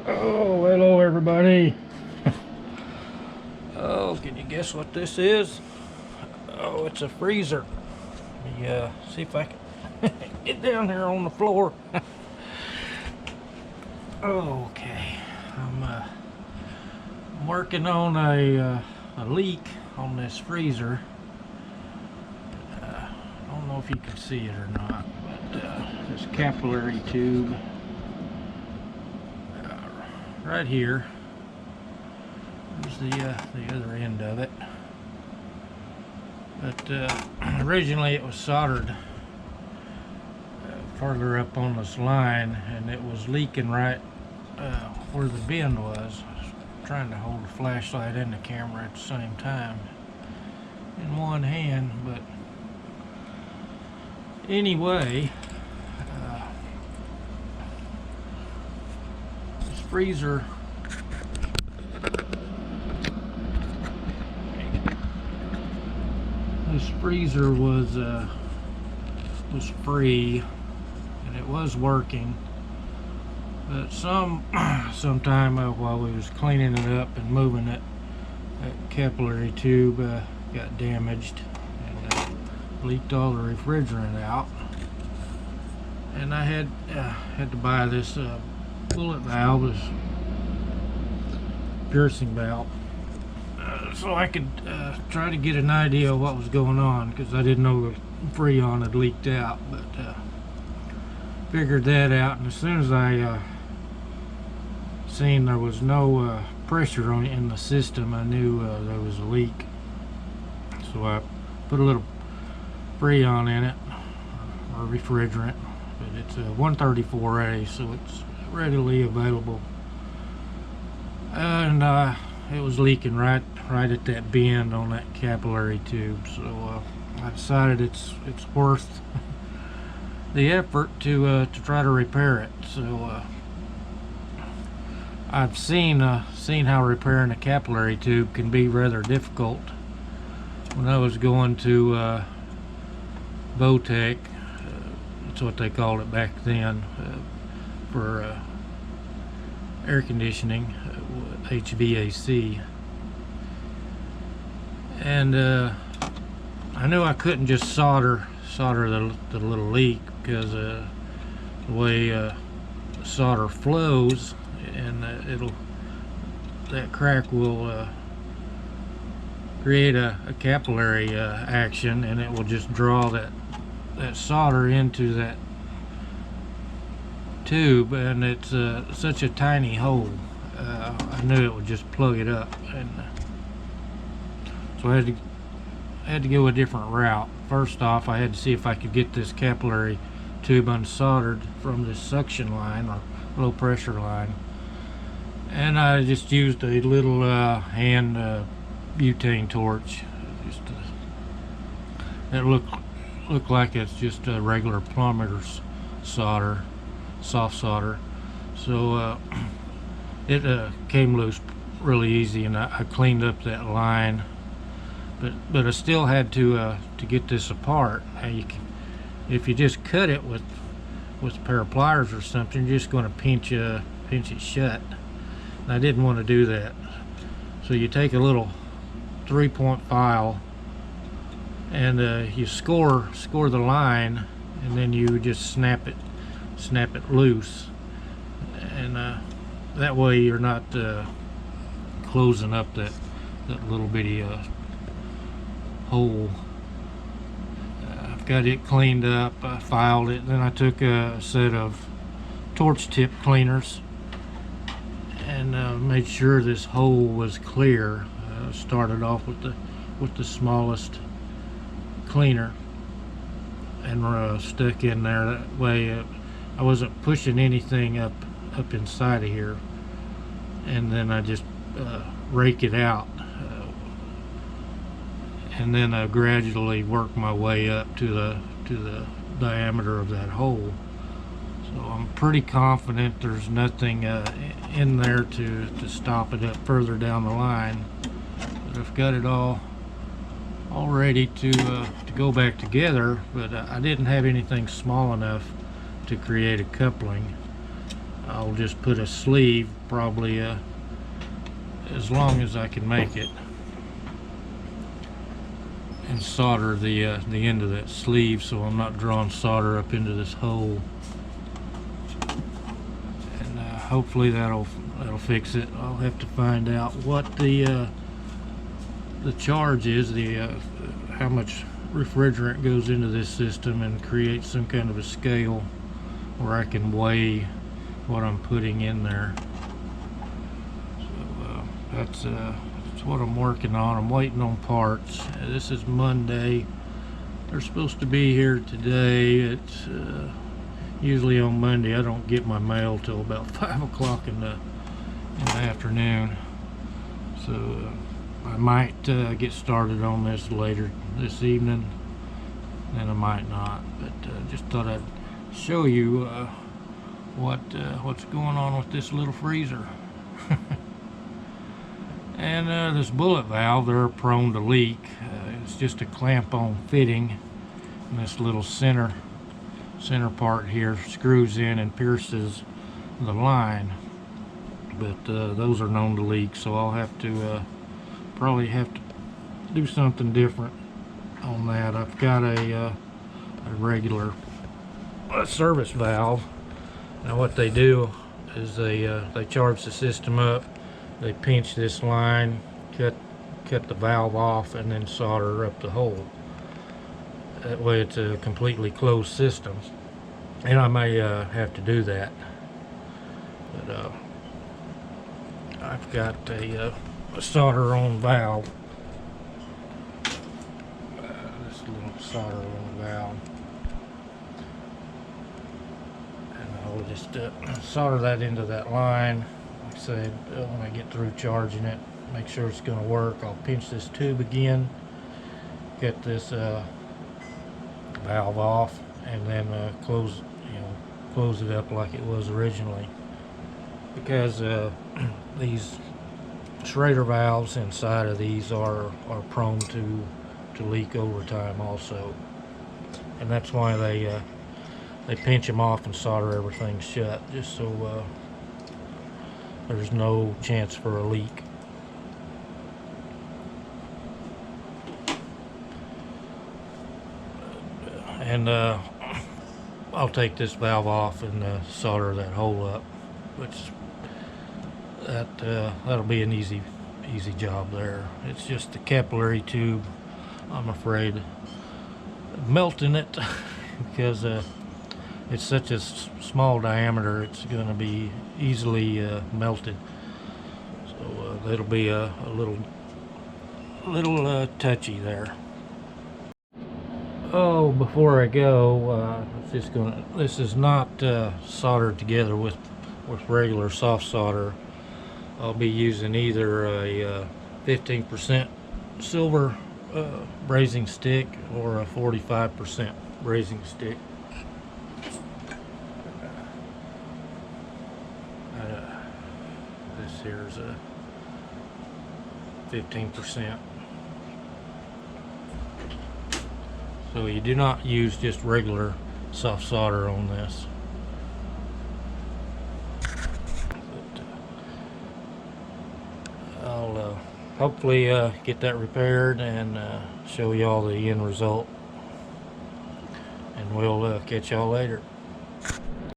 Oh, hello everybody. Oh, can you guess what this is? Oh, it's a freezer. Let me see if I can get down here on the floor. Okay, I'm working on a leak on this freezer. I don't know if you can see it or not, but this capillary tube right here. There's the other end of it. But originally it was soldered further up on this line, and it was leaking right where the bend was. I was trying to hold the flashlight and the camera at the same time in one hand, but anyway, this freezer was free and it was working, but sometime while we was cleaning it up and moving it, that capillary tube got damaged and leaked all the refrigerant out, and I had to buy this bullet valve, this piercing valve, so I could try to get an idea of what was going on, because I didn't know the Freon had leaked out. But figured that out, and as soon as I seen there was no pressure in the system, I knew there was a leak. So I put a little Freon in it, or refrigerant, but it's a 134A, so it's readily available, and it was leaking right at that bend on that capillary tube. So I decided it's worth the effort to try to repair it. So I've seen how repairing a capillary tube can be rather difficult. When I was going to Votech, that's what they called it back then, for air conditioning, HVAC, and I knew I couldn't just solder the little leak, because the way solder flows, and that crack will create a capillary action, and it will just draw that solder into that tube, and it's such a tiny hole. I knew it would just plug it up, and so I had to go a different route. First off, I had to see if I could get this capillary tube unsoldered from this suction line, or low pressure line, and I just used a little hand butane torch. It looked like it's just a regular plumber's solder, soft solder. So it came loose really easy, and I cleaned up that line, but I still had to get this apart. Now if you just cut it with a pair of pliers or something, you're just going to pinch it shut, and I didn't want to do that. So you take a little 3-point file, and you score the line, and then you just snap it loose, and that way you're not closing up that little bitty hole. I've got it cleaned up. I filed it, then I took a set of torch tip cleaners and made sure this hole was clear. Started off with the smallest cleaner and stuck in there. That way I wasn't pushing anything up inside of here, and then I just rake it out, and then I gradually work my way up to the diameter of that hole. So I'm pretty confident there's nothing in there to stop it up further down the line. But I've got it all ready to go back together, but I didn't have anything small enough to create a coupling. I'll just put a sleeve, probably as long as I can make it, and solder the end of that sleeve so I'm not drawing solder up into this hole. And hopefully that'll fix it. I'll have to find out what the charge is, how much refrigerant goes into this system, and create some kind of a scale where I can weigh what I'm putting in there. So that's what I'm working on. I'm waiting on parts. This is Monday. They're supposed to be here today. It's usually on Monday I don't get my mail till about 5 o'clock in the afternoon. So I might get started on this later this evening, and I might not. But just thought I'd show you what's going on with this little freezer. And this bullet valve, they're prone to leak. It's just a clamp-on fitting, and this little center part here screws in and pierces the line. But those are known to leak, so I'll have to probably have to do something different on that. I've got a regular service valve. Now what they do is they charge the system up. They pinch this line, cut the valve off, and then solder up the hole. That way it's a completely closed system. And I may have to do that. But I've got a solder on valve. This little solder on valve. And I'll just solder that into that line. Like I said, when I get through charging it, make sure it's going to work. I'll pinch this tube again, get this valve off, and then close it up like it was originally. Because these Schrader valves inside of these are prone to leak over time also, and that's why they pinch them off and solder everything shut, just so there's no chance for a leak. And I'll take this valve off and solder that hole up, which that'll be an easy job there. It's just the capillary tube, I'm afraid, melting it because it's such a small diameter. It's going to be easily melted. So that'll be a little touchy there. Oh, before I go, this is not soldered together with regular soft solder. I'll be using either a 15% silver brazing stick or a 45% brazing stick. This here's a 15%. So you do not use just regular soft solder on this. I'll hopefully get that repaired and show you all the end result, and we'll catch y'all later.